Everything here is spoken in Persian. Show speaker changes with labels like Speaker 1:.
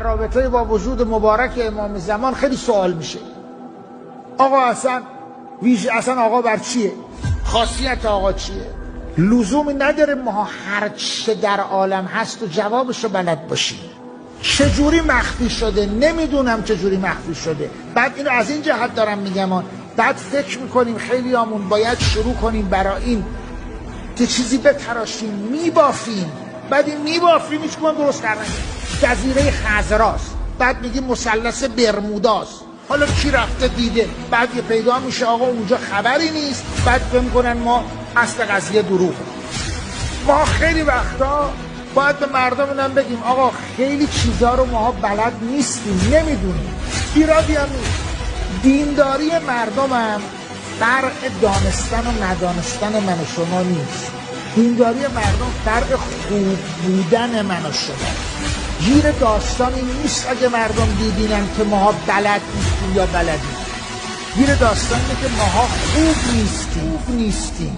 Speaker 1: رابطه با وجود مبارک امام زمان خیلی سوال میشه. آقا اصلا آقا بر چیه؟ خاصیت آقا چیه؟ لزومی نداره ما هر چه در عالم هست و جوابش رو بلد باشیم. چجوری مخفی شده؟ نمیدونم چجوری مخفی شده. بعد اینو از این جهت دارم میگم، بعد فکر میکنیم خیلی همون باید شروع کنیم برای این که چیزی بتراشیم، میبافیم. بعد این میبافیم هیچ کدوم درست کردن. جزیره خضراست، بعد میگیم مثلث برموداست. حالا کی رفته دیده؟ بعد یه پیدا میشه آقا اونجا خبری نیست، بعد فهم کنن ما اصل قضیه دروغه. ما خیلی وقتا باید به مردم هم بگیم آقا خیلی چیزا رو ما بلد نیستیم، نمیدونیم. ایرادی هم نیست. دینداری مردم هم فرق دانستن و ندانستن من و شما نیست. دینداری مردم فرق خوب بودن من و شما. گیر داستانی نیست اگه مردم دیدینن که ماها بلد نیستیم یا بلدیم. گیر داستانی که ماها خوب نیستیم.